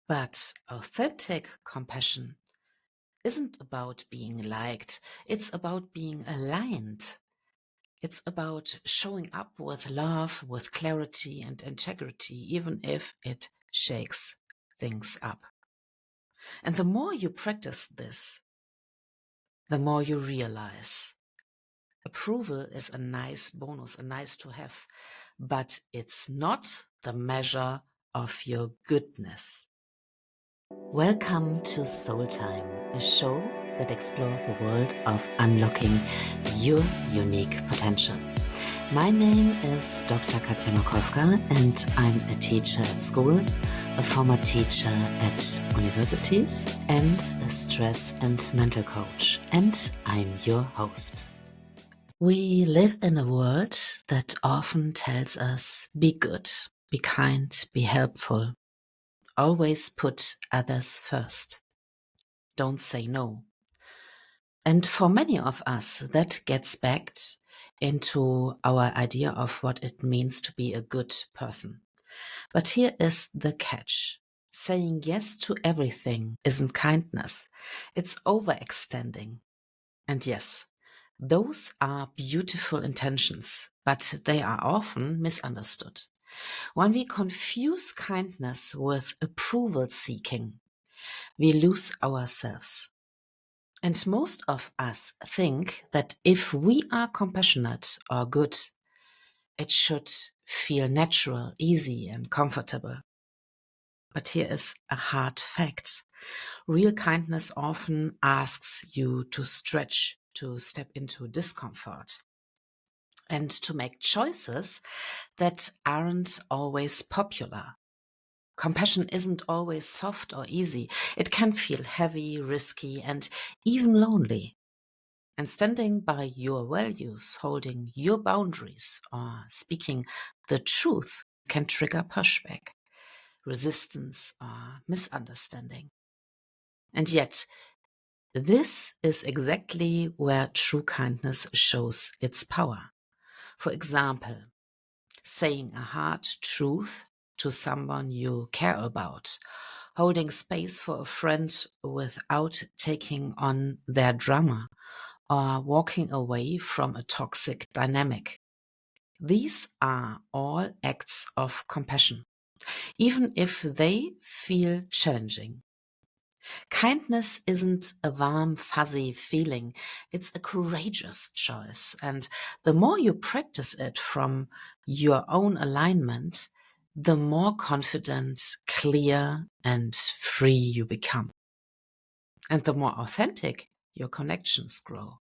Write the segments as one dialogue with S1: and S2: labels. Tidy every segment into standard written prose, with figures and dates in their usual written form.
S1: But authentic compassion isn't about being liked, it's about being aligned. It's about showing up with love, with clarity and integrity, even if it shakes things up. And the more you practice this, the more you realize approval is a nice bonus, a nice to have, but it's not the measure of your goodness. Welcome to Soul Time, a show that explores the world of unlocking your unique potential. My name is Dr. Katja Makowka, and I'm a teacher at school, a former teacher at universities, and a stress and mental coach. And I'm your host. We live in a world that often tells us, be good, be kind, be helpful. Always put others first. Don't say no. And for many of us, that gets backed into our idea of what it means to be a good person. But here is the catch. Saying yes to everything isn't kindness. It's overextending. And yes, those are beautiful intentions, but they are often misunderstood. When we confuse kindness with approval seeking, we lose ourselves. And most of us think that if we are compassionate or good, it should feel natural, easy, and comfortable. But here is a hard fact. Real kindness often asks you to stretch, to step into discomfort, and to make choices that aren't always popular. Compassion isn't always soft or easy. It can feel heavy, risky, and even lonely. And standing by your values, holding your boundaries, or speaking the truth can trigger pushback, resistance, or misunderstanding. And yet, this is exactly where true kindness shows its power. For example, saying a hard truth to someone you care about, holding space for a friend without taking on their drama, or walking away from a toxic dynamic. These are all acts of compassion, even if they feel challenging. Kindness isn't a warm, fuzzy feeling. It's a courageous choice. And the more you practice it from your own alignment, the more confident, clear, and free you become. And the more authentic your connections grow.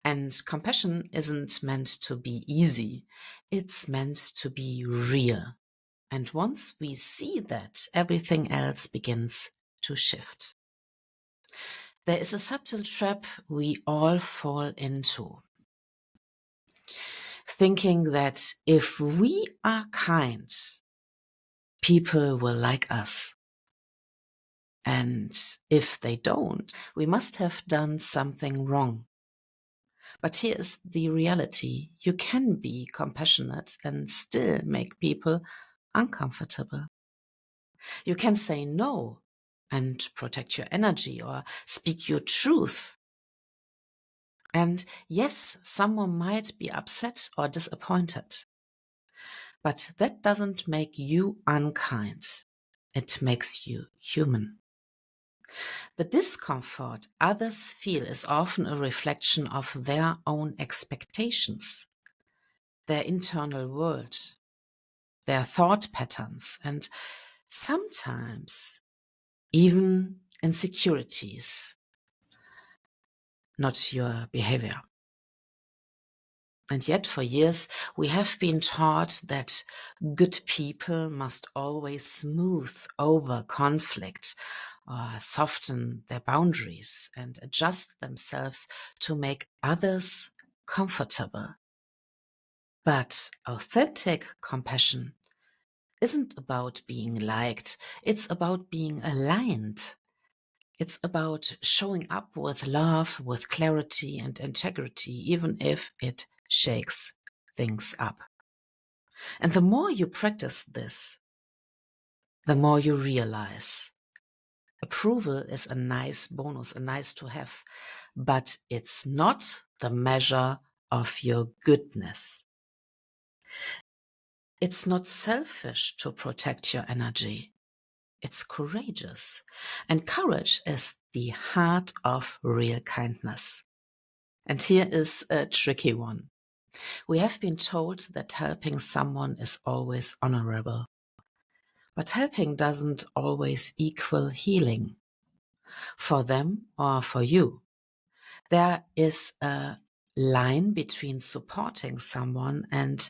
S1: And compassion isn't meant to be easy. It's meant to be real. And once we see that, everything else begins to shift. There is a subtle trap we all fall into, thinking that if we are kind, people will like us. And if they don't, we must have done something wrong. But here is the reality. You can be compassionate and still make people uncomfortable. You can say no and protect your energy or speak your truth. And yes, someone might be upset or disappointed. But that doesn't make you unkind. It makes you human. The discomfort others feel is often a reflection of their own expectations, their internal world, their thought patterns, and sometimes even insecurities, not your behavior. And yet for years we have been taught that good people must always smooth over conflict or soften their boundaries and adjust themselves to make others comfortable. But authentic compassion isn't about being liked, it's about being aligned. It's about showing up with love, with clarity and integrity, even if it shakes things up. And the more you practice this, the more you realize approval is a nice bonus, a nice to have, but it's not the measure of your goodness. It's not selfish to protect your energy. It's courageous. And courage is the heart of real kindness. And here is a tricky one. We have been told that helping someone is always honorable. But helping doesn't always equal healing for them or for you. There is a line between supporting someone and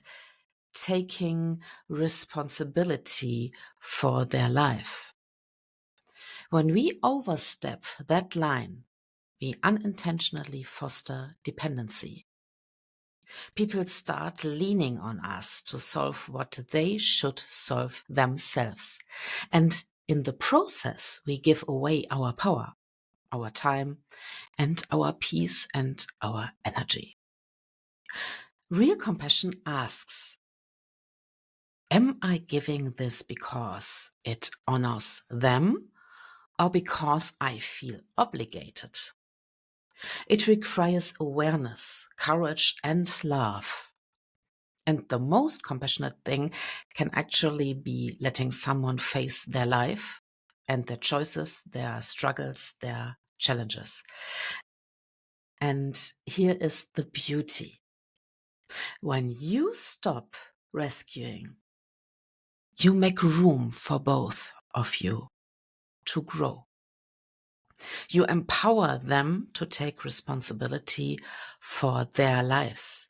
S1: taking responsibility for their life. When we overstep that line, we unintentionally foster dependency. People start leaning on us to solve what they should solve themselves. And in the process, we give away our power, our time, and our peace and our energy. Real compassion asks, am I giving this because it honors them or because I feel obligated? It requires awareness, courage, and love. And the most compassionate thing can actually be letting someone face their life and their choices, their struggles, their challenges. And here is the beauty. When you stop rescuing, you make room for both of you to grow. You empower them to take responsibility for their lives.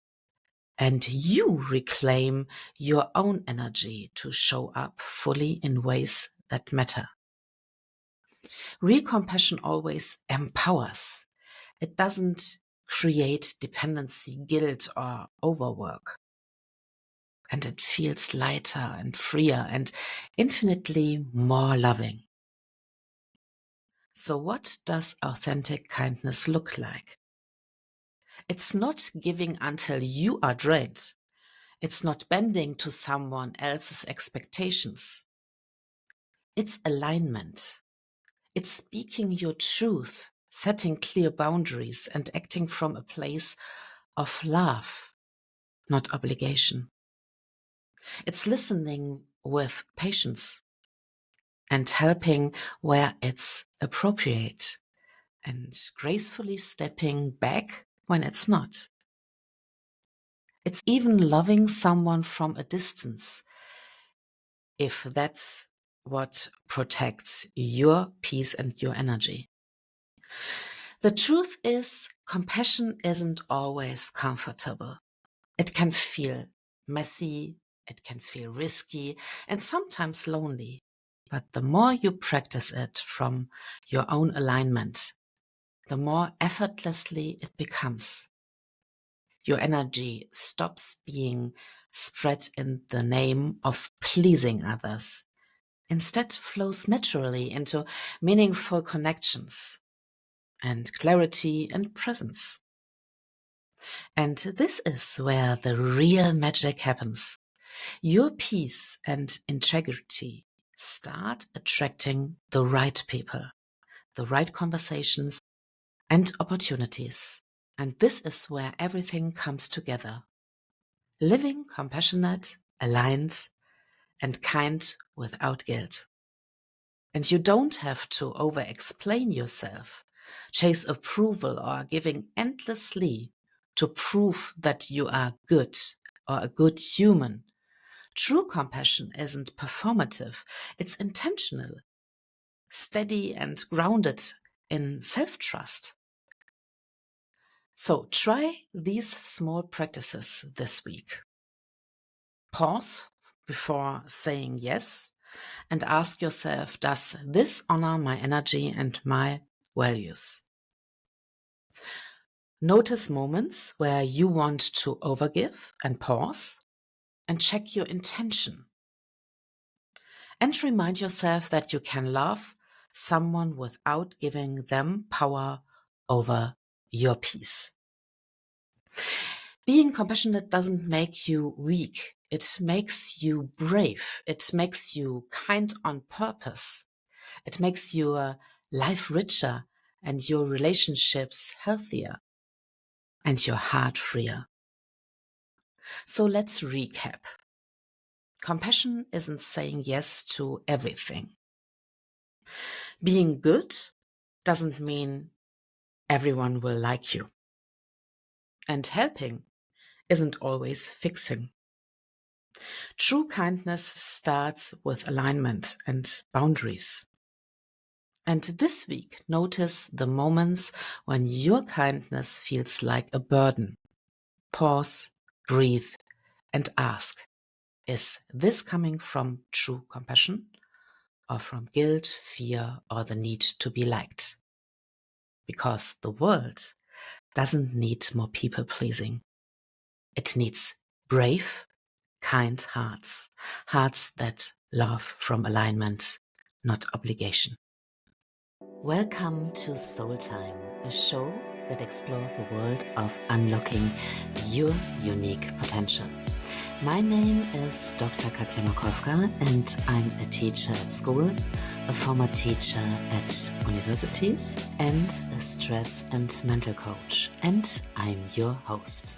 S1: And you reclaim your own energy to show up fully in ways that matter. Real compassion always empowers. It doesn't create dependency, guilt, or overwork. And it feels lighter and freer and infinitely more loving. So what does authentic kindness look like? It's not giving until you are drained. It's not bending to someone else's expectations. It's alignment. It's speaking your truth, setting clear boundaries, and acting from a place of love, not obligation. It's listening with patience and helping where it's appropriate and gracefully stepping back when it's not. It's even loving someone from a distance if that's what protects your peace and your energy. The truth is, compassion isn't always comfortable. It can feel messy, it can feel risky, and sometimes lonely. But the more you practice it from your own alignment, the more effortlessly it becomes. Your energy stops being spread in the name of pleasing others. Instead, flows naturally into meaningful connections and clarity and presence. And this is where the real magic happens. Your peace and integrity start attracting the right people, the right conversations and opportunities. And this is where everything comes together. Living compassionate, aligned, and kind without guilt. And you don't have to over-explain yourself, chase approval, or giving endlessly to prove that you are good or a good human. True compassion isn't performative, it's intentional, steady, and grounded in self-trust. So try these small practices this week. Pause before saying yes and ask yourself, does this honor my energy and my values? Notice moments where you want to overgive and pause and check your intention. And remind yourself that you can love someone without giving them power over your peace. Being compassionate doesn't make you weak. It makes you brave. It makes you kind on purpose. It makes your life richer and your relationships healthier and your heart freer. So let's recap. Compassion isn't saying yes to everything. Being good doesn't mean everyone will like you. And helping isn't always fixing. True kindness starts with alignment and boundaries. And this week, notice the moments when your kindness feels like a burden. Pause, breathe, and ask, is this coming from true compassion or from guilt, fear, or the need to be liked? Because the world doesn't need more people pleasing. It needs brave, kind hearts, hearts that love from alignment, not obligation. Welcome to Soul Time, a show that explores the world of unlocking your unique potential. My name is Dr. Katja Makowka, and I'm a teacher at school, a former teacher at universities, and a stress and mental coach. And I'm your host.